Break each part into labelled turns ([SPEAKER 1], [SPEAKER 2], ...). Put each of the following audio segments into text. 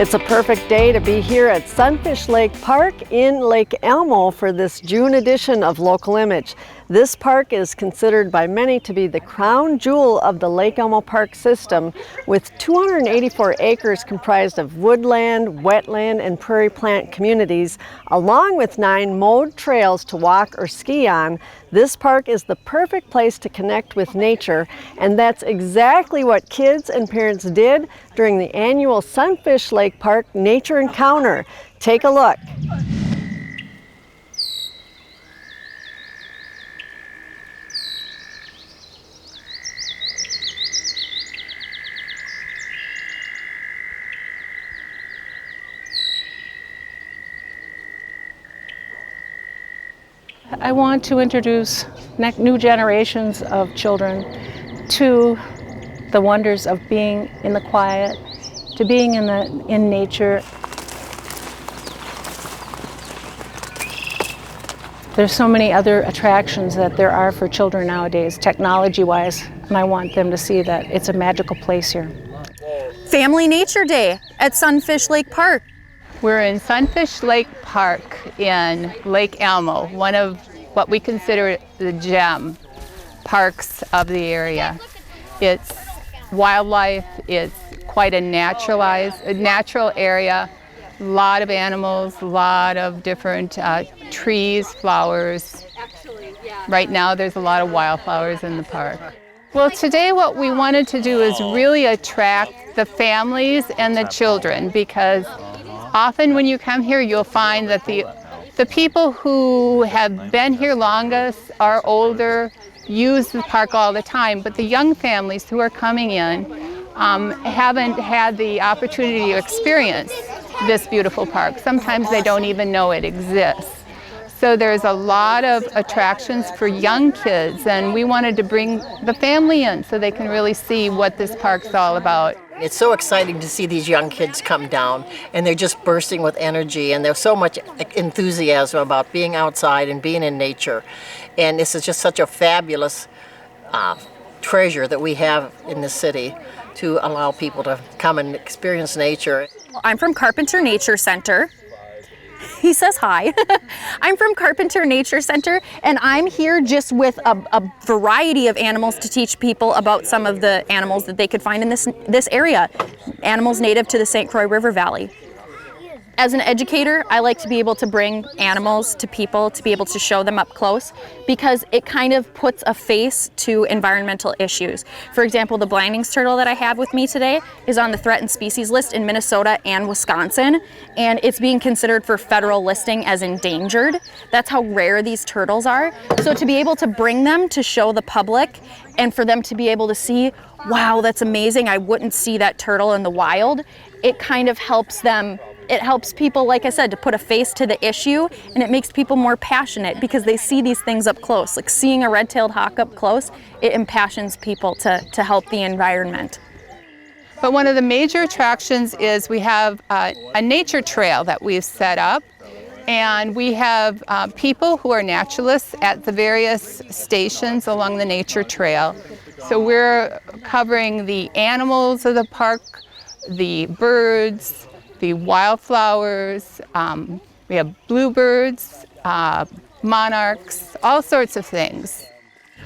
[SPEAKER 1] It's a perfect day to be here at Sunfish Lake Park in Lake Elmo for this June edition of Local Image. This park is considered by many to be the crown jewel of the Lake Elmo Park system, with 284 acres comprised of woodland, wetland, and prairie plant communities, along with 9 mowed trails to walk or ski on. This park is the perfect place to connect with nature, and that's exactly what kids and parents did during the annual Sunfish Lake Park Nature Encounter. Take a look.
[SPEAKER 2] I want to introduce new generations of children to the wonders of being in the quiet, to being in nature. There's so many other attractions that there are for children nowadays, technology-wise, and I want them to see that it's a magical place here.
[SPEAKER 3] Family Nature Day at Sunfish Lake Park.
[SPEAKER 4] We're in Sunfish Lake Park in Lake Elmo, one of what we consider the gem parks of the area. It's wildlife, it's quite a natural area, a lot of animals, a lot of different trees, flowers. Right now there's a lot of wildflowers in the park. Well, today what we wanted to do is really attract the families and the children, because often when you come here, you'll find that the people who have been here longest are older, use the park all the time, but the young families who are coming in haven't had the opportunity to experience this beautiful park. Sometimes they don't even know it exists. So there's a lot of attractions for young kids, and we wanted to bring the family in so they can really see what this park's all about.
[SPEAKER 5] It's so exciting to see these young kids come down, and they're just bursting with energy, and there's so much enthusiasm about being outside and being in nature. And this is just such a fabulous treasure that we have in the city to allow people to come and experience nature.
[SPEAKER 3] I'm from Carpenter Nature Center. He says hi. I'm from Carpenter Nature Center, and I'm here just with a variety of animals to teach people about some of the animals that they could find in this area, animals native to the St. Croix River Valley. As an educator, I like to be able to bring animals to people, to be able to show them up close, because it kind of puts a face to environmental issues. For example, the Blandings turtle that I have with me today is on the threatened species list in Minnesota and Wisconsin, and it's being considered for federal listing as endangered. That's how rare these turtles are. So to be able to bring them to show the public, and for them to be able to see, wow, that's amazing, I wouldn't see that turtle in the wild, it kind of helps them. It helps people, like I said, to put a face to the issue, and it makes people more passionate because they see these things up close. Like seeing a red-tailed hawk up close, it impassions people to help the environment.
[SPEAKER 4] But one of the major attractions is we have a nature trail that we've set up, and we have people who are naturalists at the various stations along the nature trail. So we're covering the animals of the park, the birds, the wildflowers, we have bluebirds, monarchs, all sorts of things.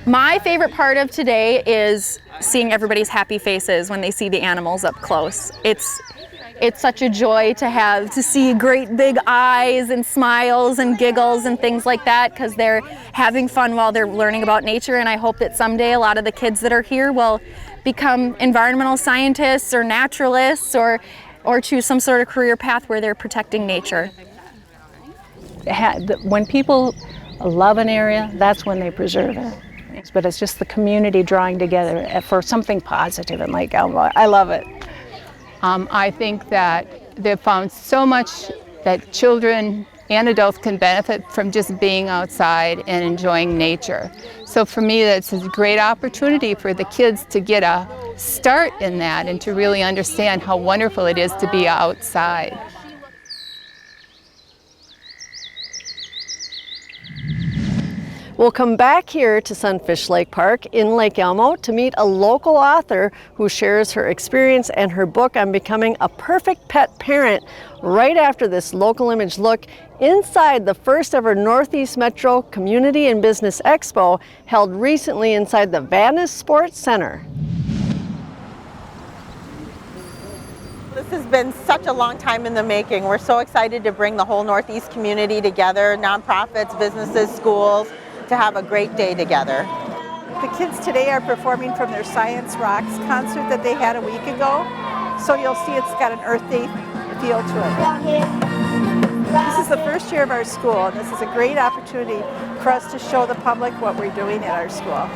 [SPEAKER 3] My favorite part of today is seeing everybody's happy faces when they see the animals up close. It's such a joy to see great big eyes and smiles and giggles and things like that, because they're having fun while they're learning about nature, and I hope that someday a lot of the kids that are here will become environmental scientists or naturalists or choose some sort of career path where they're protecting nature.
[SPEAKER 2] When people love an area, that's when they preserve it. But it's just the community drawing together for something positive in Lake Elmo. I love it.
[SPEAKER 4] I think that they've found so much that children and adults can benefit from just being outside and enjoying nature. So for me, that's a great opportunity for the kids to get a start in that and to really understand how wonderful it is to be outside.
[SPEAKER 1] We'll come back here to Sunfish Lake Park in Lake Elmo to meet a local author who shares her experience and her book on becoming a perfect pet parent right after this local image look inside the first ever Northeast Metro Community and Business Expo held recently inside the Vadnais Sports Center.
[SPEAKER 6] This has been such a long time in the making. We're so excited to bring the whole Northeast community together, nonprofits, businesses, schools, to have a great day together.
[SPEAKER 7] The kids today are performing from their Science Rocks concert that they had a week ago. So you'll see it's got an Earth Day feel to it. This is the first year of our school, and this is a great opportunity for us to show the public what we're doing at our school.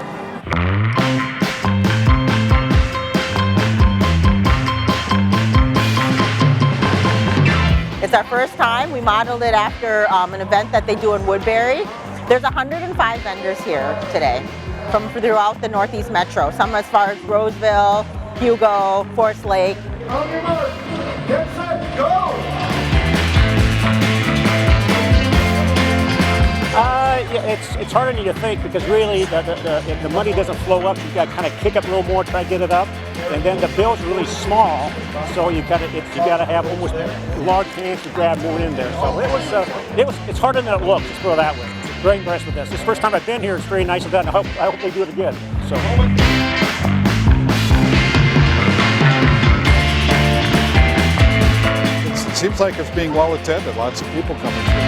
[SPEAKER 6] It's our first time. We modeled it after an event that they do in Woodbury. There's 105 vendors here today from throughout the Northeast Metro, some as far as Roseville, Hugo, Forest Lake.
[SPEAKER 8] On your mark, get set, go!
[SPEAKER 9] It's harder than you think because really the money doesn't flow up. You've got to kind of kick up a little more, try to get it up, and then the bill's really small, so you got to have almost large hands to grab more in there. So it's harder than it looks. Let's put it that way. Very impressed with this. This is the first time I've been here. It's very nice and done. I hope they do it again. So.
[SPEAKER 8] It seems like it's being well attended. Lots of people coming through.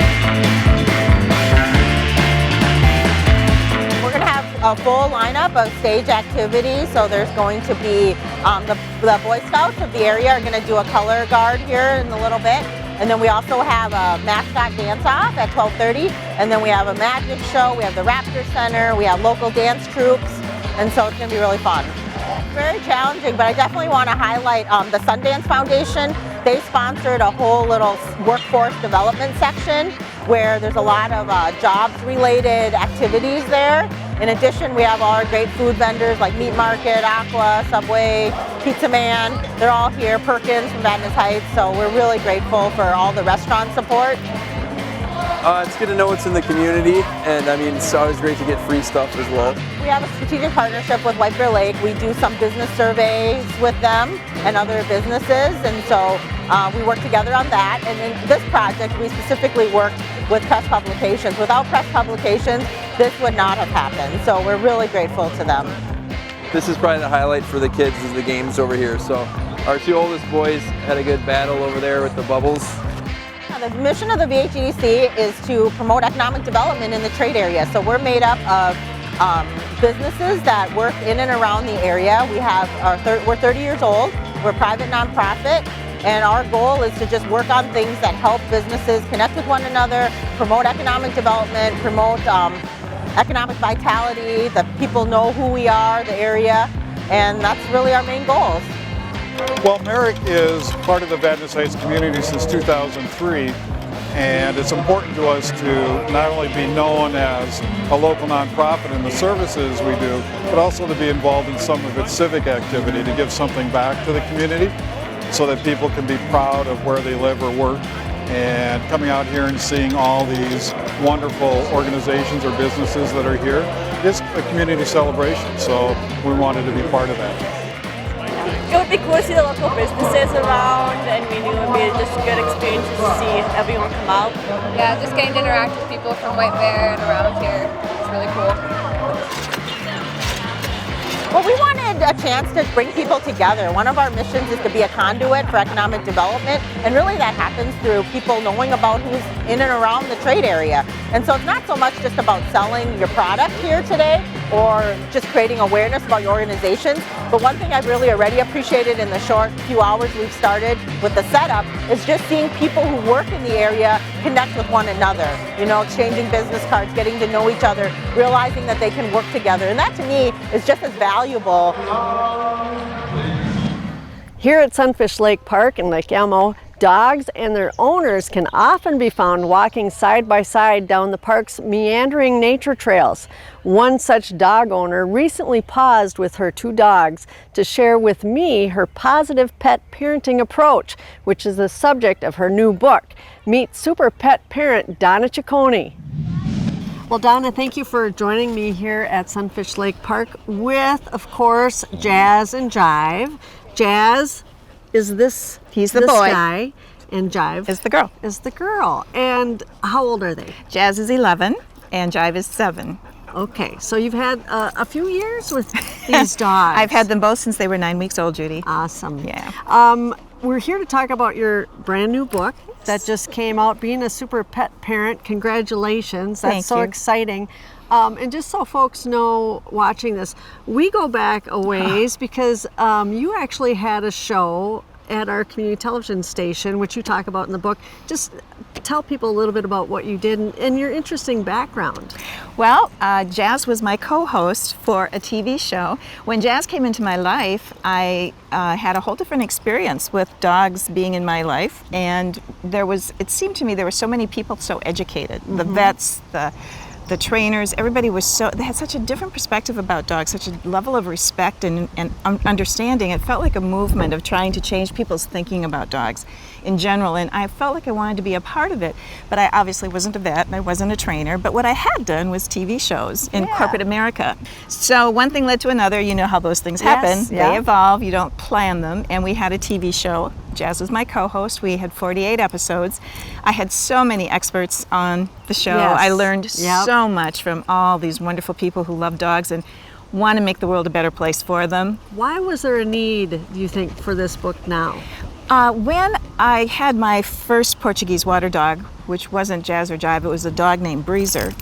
[SPEAKER 6] We're going to have a full lineup of stage activities. So there's going to be the Boy Scouts of the area are going to do a color guard here in a little bit. And then we also have a mascot dance-off at 12:30. And then we have a magic show. We have the Raptor Center. We have local dance troops. And so it's going to be really fun. Very challenging, but I definitely want to highlight the Sundance Foundation. They sponsored a whole little workforce development section where there's a lot of jobs-related activities there. In addition, we have all our great food vendors like Meat Market, Aqua, Subway, Pizza Man. They're all here, Perkins from Vadnais Heights, so we're really grateful for all the restaurant support.
[SPEAKER 10] It's good to know what's in the community, and I mean, it's always great to get free stuff as well.
[SPEAKER 6] We have a strategic partnership with White Bear Lake. We do some business surveys with them and other businesses, and so we work together on that. And in this project, we specifically worked with press publications. Without press publications, this would not have happened, so we're really grateful to them.
[SPEAKER 10] This is probably the highlight for the kids is the games over here. So our two oldest boys had a good battle over there with the bubbles.
[SPEAKER 6] The mission of the VHEDC is to promote economic development in the trade area. So we're made up of businesses that work in and around the area. We're 30 years old. We're a private nonprofit, and our goal is to just work on things that help businesses connect with one another, promote economic development, promote economic vitality, that people know who we are, the area, and that's really our main goals.
[SPEAKER 8] Well, Merrick is part of the Vadnais Heights community since 2003, and it's important to us to not only be known as a local nonprofit in the services we do, but also to be involved in some of its civic activity to give something back to the community so that people can be proud of where they live or work. And coming out here and seeing all these wonderful organizations or businesses that are here is a community celebration, so we wanted to be part of that.
[SPEAKER 11] It would be cool to see the local businesses around, and we knew it would be just a good experience to see everyone come out.
[SPEAKER 12] Yeah, just getting to interact with people from White Bear and around here. It's really cool.
[SPEAKER 6] Well, we wanted a chance to bring people together. One of our missions is to be a conduit for economic development, and really that happens through people knowing about who's in and around the trade area. And so it's not so much just about selling your product here today or just creating awareness about your organizations, but one thing I've really already appreciated in the short few hours we've started with the setup is just seeing people who work in the area connect with one another, you know, exchanging business cards, getting to know each other, realizing that they can work together, and that to me is just as valuable.
[SPEAKER 1] Here at Sunfish Lake Park in Lake Elmo, dogs and their owners can often be found walking side by side down the park's meandering nature trails. One such dog owner recently paused with her two dogs to share with me her positive pet parenting approach, which is the subject of her new book. Meet super pet parent Donna Ciccone. Well, Donna, thank you for joining me here at Sunfish Lake Park with, of course, Jazz and Jive. Jazz is this
[SPEAKER 13] He's the
[SPEAKER 1] this
[SPEAKER 13] boy.
[SPEAKER 1] guy, and Jive
[SPEAKER 13] Is the girl.
[SPEAKER 1] is the girl. And how old are they?
[SPEAKER 13] Jazz is 11 and Jive is 7.
[SPEAKER 1] Okay, so you've had a few years with these dogs.
[SPEAKER 13] I've had them both since they were 9 weeks old, Judy.
[SPEAKER 1] Awesome.
[SPEAKER 13] Yeah.
[SPEAKER 1] We're here to talk about your brand new book that just came out, Being a Super Pet Parent. Congratulations. That's
[SPEAKER 13] Thank
[SPEAKER 1] so
[SPEAKER 13] you.
[SPEAKER 1] exciting. And just so folks know watching this, we go back a ways because you actually had a show at our community television station, which you talk about in the book. Just tell people a little bit about what you did and your interesting background.
[SPEAKER 13] Well, Jazz was my co-host for a TV show. When Jazz came into my life, I had a whole different experience with dogs being in my life, and it seemed to me there were so many people so educated. The vets, the trainers, everybody they had such a different perspective about dogs, such a level of respect and understanding. It felt like a movement of trying to change people's thinking about dogs in general, and I felt like I wanted to be a part of it. But I obviously wasn't a vet and I wasn't a trainer, but what I had done was TV shows in corporate America. So one thing led to another. You know how those things happen. They evolve, you don't plan them, and we had a TV show. Jazz was my co-host. We had 48 episodes. I had so many experts on the show. I learned so much from all these wonderful people who love dogs and want to make the world a better place for them.
[SPEAKER 1] Why was there a need, do you think, for this book now?
[SPEAKER 13] When I had my first Portuguese water dog, which wasn't Jazz or Jive, it was a dog named Breezer,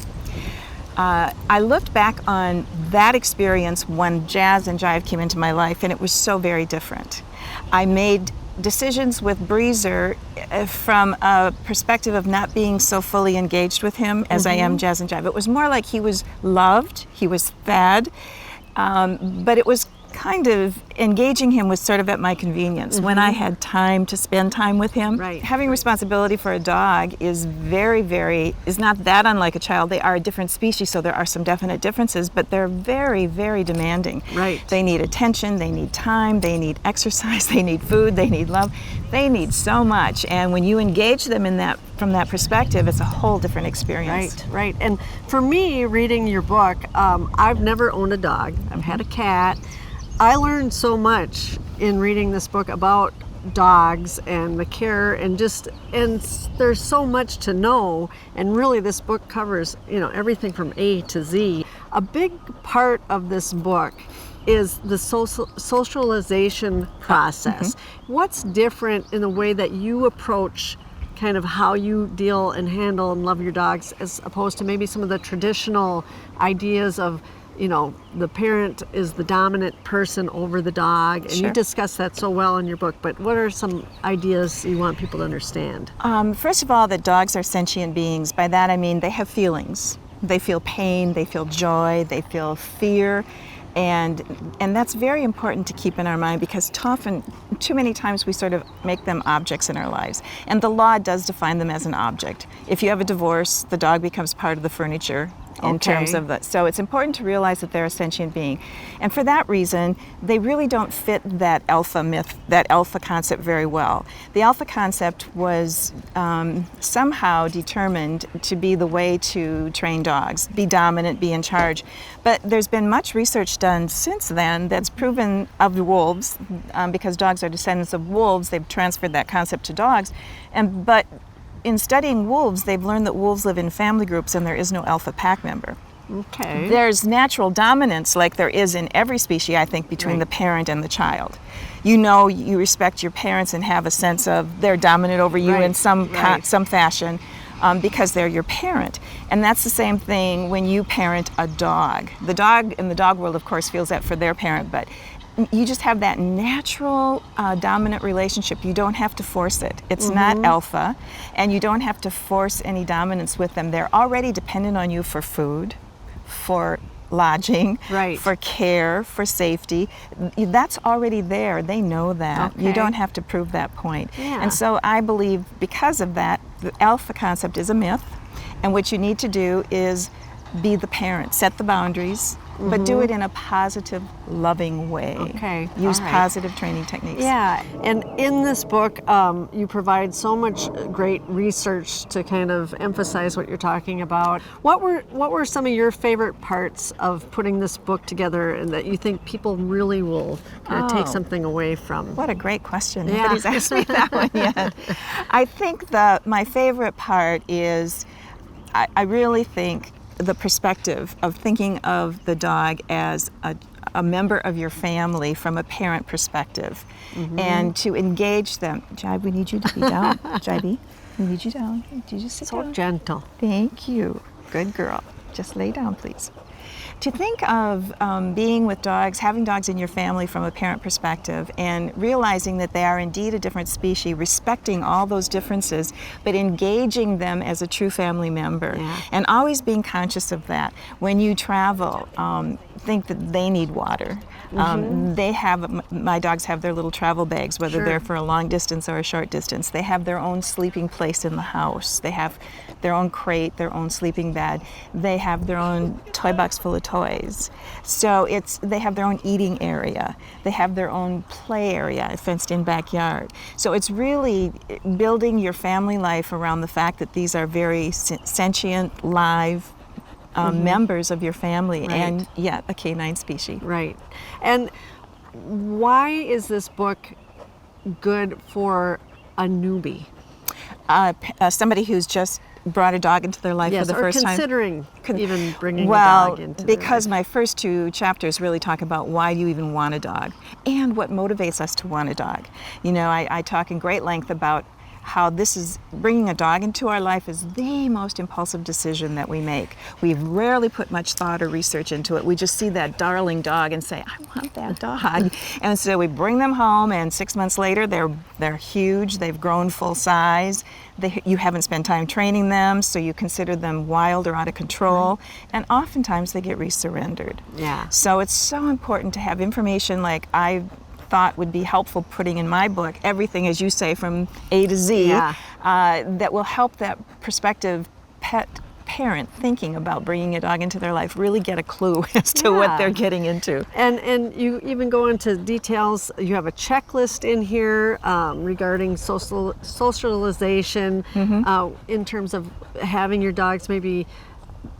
[SPEAKER 13] I looked back on that experience when Jazz and Jive came into my life, and it was so very different. I made decisions with Breezer from a perspective of not being so fully engaged with him as I am Jazz and Jive. It was more like he was loved, he was fed, but it was kind of engaging him was sort of at my convenience when I had time to spend time with him. Having responsibility for a dog is is not that unlike a child. They are a different species, so there are some definite differences, but they're very, very demanding. They need attention, they need time, they need exercise, they need food, they need love. They need so much, and when you engage them in that from that perspective, it's a whole different experience.
[SPEAKER 1] Right. And for me, reading your book, I've never owned a dog. I've had a cat. I learned so much in reading this book about dogs and the care and there's so much to know, and really this book covers, everything from A to Z. A big part of this book is the socialization process. What's different in the way that you approach kind of how you deal and handle and love your dogs as opposed to maybe some of the traditional ideas of the parent is the dominant person over the dog, and you discuss that so well in your book, but what are some ideas you want people to understand?
[SPEAKER 13] First of all, that dogs are sentient beings. By that I mean they have feelings. They feel pain, they feel joy, they feel fear, and that's very important to keep in our mind because too many times we sort of make them objects in our lives, and the law does define them as an object. If you have a divorce, the dog becomes part of the furniture. In terms of so it's important to realize that they're a sentient being. And for that reason, they really don't fit that alpha myth, that alpha concept very well. The alpha concept was somehow determined to be the way to train dogs, be dominant, be in charge. But there's been much research done since then that's proven of the wolves, because dogs are descendants of wolves, they've transferred that concept to dogs. But in studying wolves, they've learned that wolves live in family groups and there is no alpha pack member. There's natural dominance like there is in every species, I think, between the parent and the child. You respect your parents and have a sense of they're dominant over you in some fashion because they're your parent. And that's the same thing when you parent a dog. The dog in the dog world, of course, feels that for their parent, but you just have that natural dominant relationship. You don't have to force it. It's not alpha, and you don't have to force any dominance with them. They're already dependent on you for food, for lodging, for care, for safety. That's already there. They know that. You don't have to prove that point. And so I believe because of that, the alpha concept is a myth, and what you need to do is be the parent, set the boundaries, but do it in a positive, loving way.
[SPEAKER 1] Okay.
[SPEAKER 13] Use
[SPEAKER 1] all right.
[SPEAKER 13] positive training techniques.
[SPEAKER 1] Yeah, and in this book, you provide so much great research to kind of emphasize what you're talking about. What were some of your favorite parts of putting this book together, and that you think people really will kind of take something away from?
[SPEAKER 13] What a great question.
[SPEAKER 1] Yeah.
[SPEAKER 13] Nobody's asked me that one yet. I think my favorite part is, I really think the perspective of thinking of the dog as a member of your family from a parent perspective, and to engage them. Jibe, we need you to be down. Jibe, we need you down. Did you just sit down?
[SPEAKER 1] So gentle.
[SPEAKER 13] Thank you. Good girl. Just lay down, please. To think of being with dogs, having dogs in your family from a parent perspective, and realizing that they are indeed a different species, respecting all those differences, but engaging them as a true family member, and always being conscious of that. When you travel, think that they need water. My dogs have their little travel bags, whether they're for a long distance or a short distance. They have their own sleeping place in the house. They have their own crate, their own sleeping bed. They have their own toy box full of toys. So they have their own eating area. They have their own play area, a fenced-in backyard. So it's really building your family life around the fact that these are very sentient, live members of your family, and yet a canine species.
[SPEAKER 1] Right. And why is this book good for a newbie?
[SPEAKER 13] Somebody who's just brought a dog into their life for the first time.
[SPEAKER 1] Considering even bringing a dog into
[SPEAKER 13] because my first two chapters really talk about why you even want a dog and what motivates us to want a dog. You know, I talk in great length about how bringing a dog into our life is the most impulsive decision that we make. We rarely put much thought or research into it. We just see that darling dog and say, I want that dog. And so we bring them home, and 6 months later, they're huge, they've grown full size. You haven't spent time training them, so you consider them wild or out of control, and oftentimes they get resurrendered.
[SPEAKER 1] Yeah.
[SPEAKER 13] So it's so important to have information like I thought would be helpful putting in my book, everything, as you say, from A to Z, that will help that prospective pet parent thinking about bringing a dog into their life really get a clue as to what they're getting into.
[SPEAKER 1] And you even go into details. You have a checklist in here regarding socialization in terms of having your dogs maybe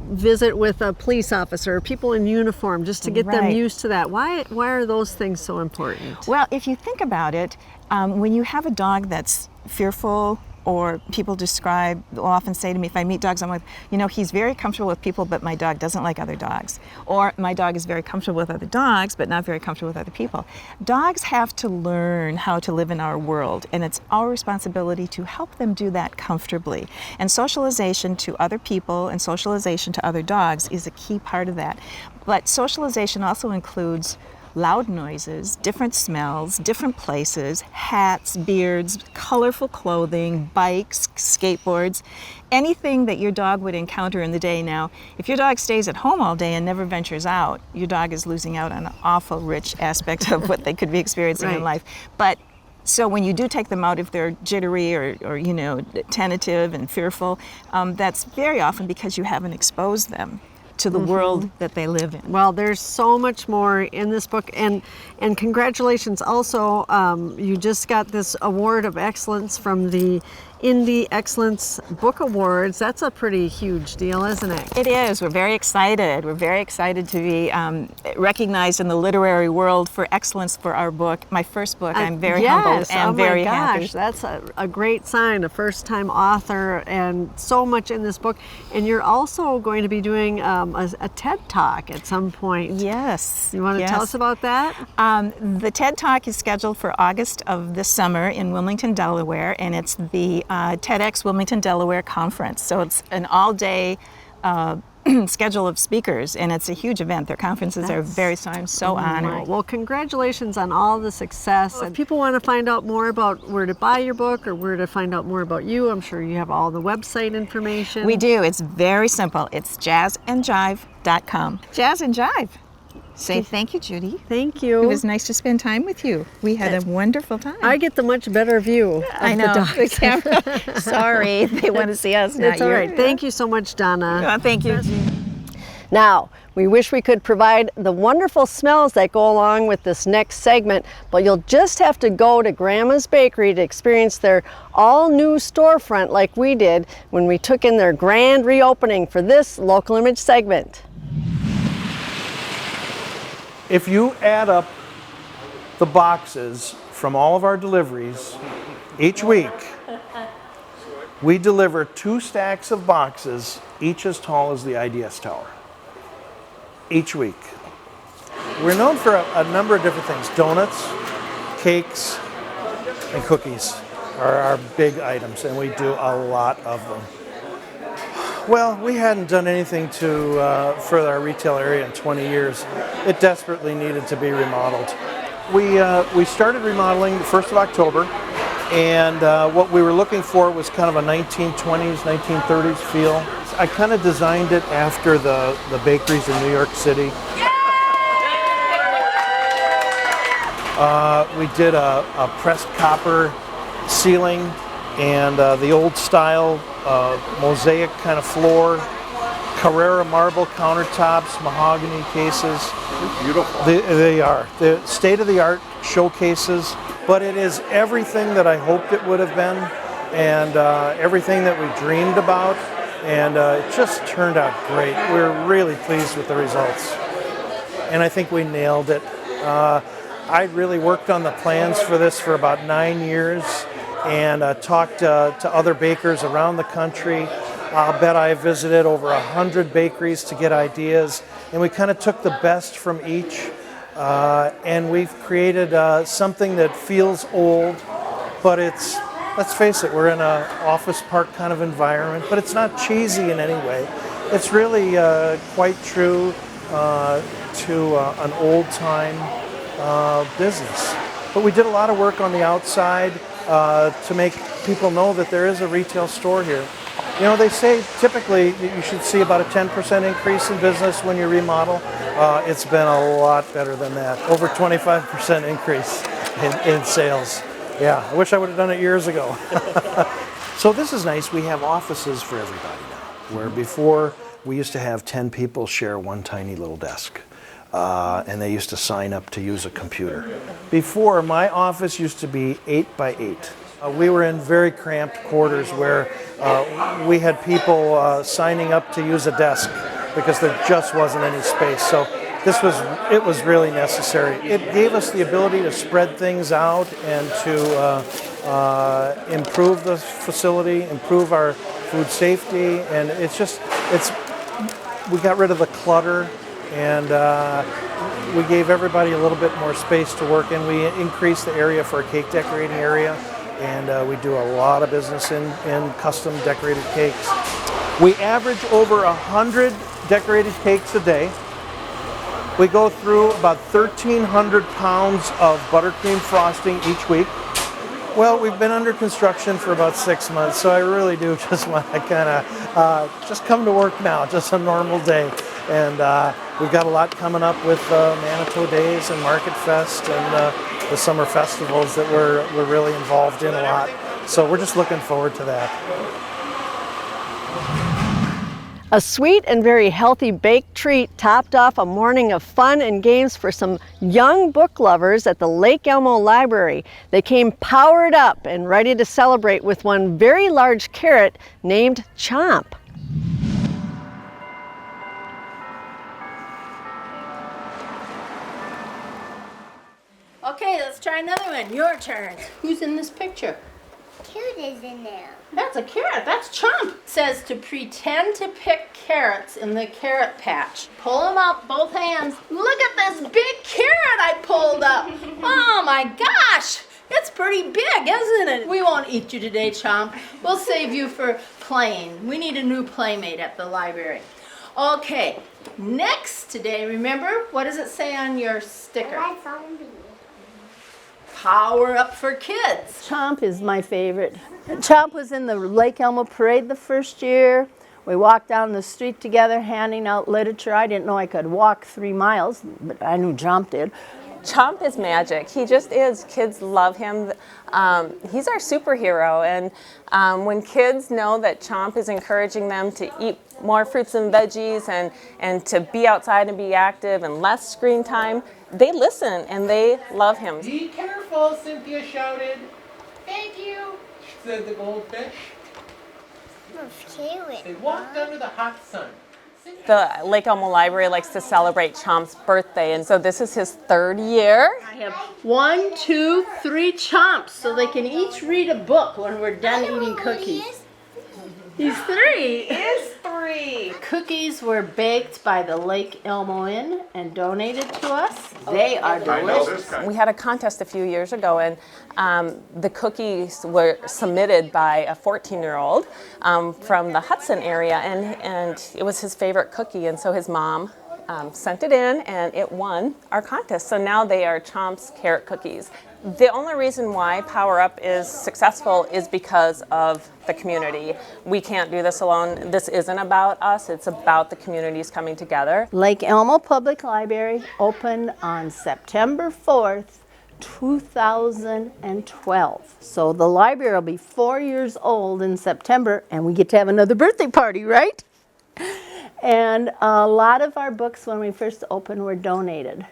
[SPEAKER 1] visit with a police officer, people in uniform, just to get them used to that. Why are those things so important?
[SPEAKER 13] Well, if you think about it, when you have a dog that's fearful, or people will often say to me, if I meet dogs, I'm like, he's very comfortable with people, but my dog doesn't like other dogs. Or my dog is very comfortable with other dogs, but not very comfortable with other people. Dogs have to learn how to live in our world, and it's our responsibility to help them do that comfortably. And socialization to other people and socialization to other dogs is a key part of that. But socialization also includes loud noises, different smells, different places, hats, beards, colorful clothing, bikes, skateboards, anything that your dog would encounter in the day. Now, if your dog stays at home all day and never ventures out, your dog is losing out on an awful rich aspect of what they could be experiencing in life. But so when you do take them out, if they're jittery or tentative and fearful, that's very often because you haven't exposed them to the world that they live in.
[SPEAKER 1] Well, there's so much more in this book, and congratulations also, you just got this award of excellence from the Indie Excellence Book Awards. That's a pretty huge deal, isn't it?
[SPEAKER 13] It is. We're very excited. We're very excited to be recognized in the literary world for excellence for our book, my first book. I'm very humbled and very happy.
[SPEAKER 1] That's a great sign, a first-time author, and so much in this book. And you're also going to be doing a TED Talk at some point.
[SPEAKER 13] Yes.
[SPEAKER 1] You want to tell us about that?
[SPEAKER 13] The TED Talk is scheduled for August of this summer in Wilmington, Delaware, and it's the TEDx Wilmington, Delaware conference. So it's an all-day schedule of speakers, and it's a huge event. Their conferences are very, so I'm so honored.
[SPEAKER 1] Well, congratulations on all the success. If people want to find out more about where to buy your book or where to find out more about you, I'm sure you have all the website information.
[SPEAKER 13] We do. It's very simple. It's jazzandjive.com. Jazz and Jive. Say thank you, Judy.
[SPEAKER 1] Thank you.
[SPEAKER 13] It was nice to spend time with you. We had a wonderful time.
[SPEAKER 1] I get the much better view of the dogs.
[SPEAKER 13] The camera. Sorry, they want to see us.
[SPEAKER 1] It's all right. Thank you so much, Donna.
[SPEAKER 13] Thank you.
[SPEAKER 1] Now, we wish we could provide the wonderful smells that go along with this next segment, but you'll just have to go to Grandma's Bakery to experience their all-new storefront like we did when we took in their grand reopening for this Local Image segment.
[SPEAKER 14] If you add up the boxes from all of our deliveries each week, we deliver 2 stacks of boxes, each as tall as the IDS Tower, each week. We're known for a number of different things. Donuts, cakes, and cookies are our big items, and we do a lot of them. Well, we hadn't done anything to further our retail area in 20 years. It desperately needed to be remodeled. We started remodeling the 1st of October, and what we were looking for was kind of a 1920s, 1930s feel. I kind of designed it after the bakeries in New York City. We did a pressed copper ceiling and the old style mosaic kind of floor, Carrara marble countertops, mahogany cases.
[SPEAKER 8] They're beautiful.
[SPEAKER 14] They are. The state-of-the-art showcases, but it is everything that I hoped it would have been and everything that we dreamed about, and it just turned out great. We're really pleased with the results, and I think we nailed it. I really worked on the plans for this for about 9 years and talked to other bakers around the country. I'll bet I visited over 100 bakeries to get ideas, and we kind of took the best from each, and we've created something that feels old, but it's, let's face it, we're in an office park kind of environment, but it's not cheesy in any way. It's really quite true to an old-time business. But we did a lot of work on the outside to make people know that there is a retail store here. You know, they say typically you should see about a 10% increase in business when you remodel. It's been a lot better than that. Over 25% increase in sales. Yeah, I wish I would have done it years ago. So this is nice. We have offices for everybody now, where before we used to have 10 people share one tiny little desk. And they used to sign up to use a computer. Before, my office used to be 8 by 8. We were in very cramped quarters where we had people signing up to use a desk because there just wasn't any space. So it was really necessary. It gave us the ability to spread things out and to improve the facility, improve our food safety, and we got rid of the clutter, and we gave everybody a little bit more space to work in. We increased the area for a cake decorating area, and we do a lot of business in custom decorated cakes. We average over 100 decorated cakes a day. We go through about 1,300 pounds of buttercream frosting each week. Well, we've been under construction for about 6 months, so I really do just want to kind of just come to work now, just a normal day. And we've got a lot coming up with Manitou Days and Market Fest and the summer festivals that we're really involved in a lot. So we're just looking forward to that.
[SPEAKER 1] A sweet and very healthy baked treat topped off a morning of fun and games for some young book lovers at the Lake Elmo Library. They came powered up and ready to celebrate with one very large carrot named Chomp.
[SPEAKER 15] Okay, let's try another one. Your turn.
[SPEAKER 16] Who's in this picture?
[SPEAKER 15] Carrot is in there.
[SPEAKER 16] That's a carrot. That's Chomp. It says to pretend to pick carrots in the carrot patch. Pull them up, both hands. Look at this big carrot I pulled up. Oh my gosh. It's pretty big, isn't it? We won't eat you today, Chomp. We'll save you for playing. We need a new playmate at the library. Okay, next today, remember, what does it say on your sticker? Power Up for Kids.
[SPEAKER 15] Chomp is my favorite. Chomp was in the Lake Elmo Parade the first year. We walked down the street together handing out literature. I didn't know I could walk 3 miles, but I knew Chomp did.
[SPEAKER 17] Chomp is magic. He just is. Kids love him. He's our superhero, and when kids know that Chomp is encouraging them to eat more fruits and veggies and to be outside and be active and less screen time, they listen and they love him.
[SPEAKER 18] Be careful, Cynthia shouted. Thank you, said the goldfish. They walked under the hot sun.
[SPEAKER 17] The Lake Elmo Library likes to celebrate Chomp's birthday, and so this is his 3rd year.
[SPEAKER 15] I have 1, 2, 3 chomps, so they can each read a book when we're done eating cookies. He's 3.
[SPEAKER 17] He is 3.
[SPEAKER 15] Cookies were baked by the Lake Elmo Inn and donated to us. They are delicious.
[SPEAKER 17] We had a contest a few years ago, and the cookies were submitted by a 14-year-old from the Hudson area, and it was his favorite cookie, and so his mom sent it in, and it won our contest. So now they are Chomp's carrot cookies. The only reason why Power Up is successful is because of the community. We can't do this alone. This isn't about us, it's about the communities coming together.
[SPEAKER 15] Lake Elmo Public Library opened on September 4th, 2012. So the library will be 4 years old in September, and we get to have another birthday party, right? And a lot of our books when we first opened were donated.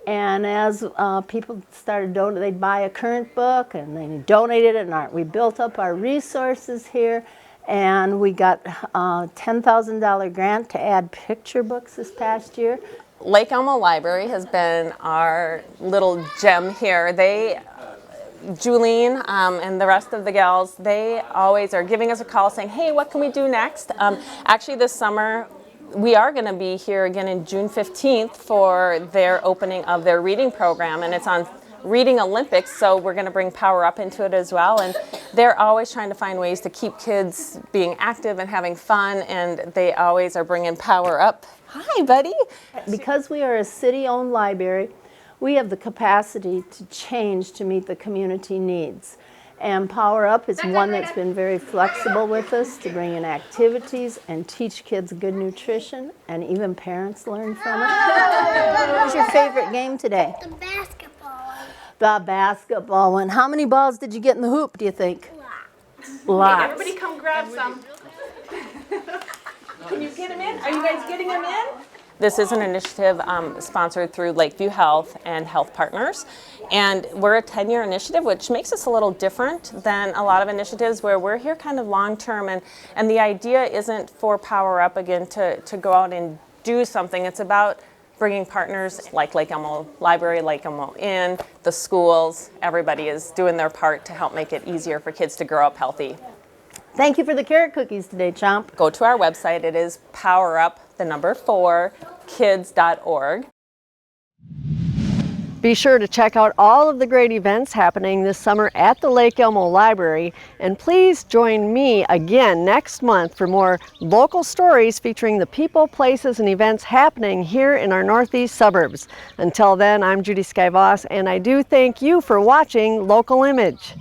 [SPEAKER 15] And as people started donating, they'd buy a current book and they donated it, and we built up our resources here, and we got a $10,000 grant to add picture books this past year.
[SPEAKER 17] Lake Elmo Library has been our little gem here. Julene and the rest of the gals, they always are giving us a call saying, hey, what can we do next? Actually this summer, we are going to be here again in June 15th for their opening of their reading program, and it's on Reading Olympics, so we're going to bring Power Up into it as well. And they're always trying to find ways to keep kids being active and having fun, and they always are bringing Power Up. Hi, buddy.
[SPEAKER 15] Because we are a city-owned library, we have the capacity to change to meet the community needs. And Power Up is one that's been very flexible with us to bring in activities and teach kids good nutrition, and even parents learn from it. What was your favorite game today?
[SPEAKER 19] The basketball.
[SPEAKER 15] The basketball one. How many balls did you get in the hoop, do you think? Lots.
[SPEAKER 17] Hey, everybody come grab some. Can you get them in? Are you guys getting them in? This is an initiative sponsored through Lakeview Health and Health Partners, and we're a 10-year initiative, which makes us a little different than a lot of initiatives where we're here kind of long-term, and the idea isn't for Power Up again to go out and do something. It's about bringing partners like Lake Elmo Library, Lake Elmo Inn, the schools. Everybody is doing their part to help make it easier for kids to grow up healthy.
[SPEAKER 15] Thank you for the carrot cookies today, Chomp.
[SPEAKER 17] Go to our website. It is powerup4kids.org.
[SPEAKER 1] Be sure to check out all of the great events happening this summer at the Lake Elmo Library, and please join me again next month for more local stories featuring the people, places, and events happening here in our northeast suburbs. Until then, I'm Judy Skyvoss, and I do thank you for watching Local Image.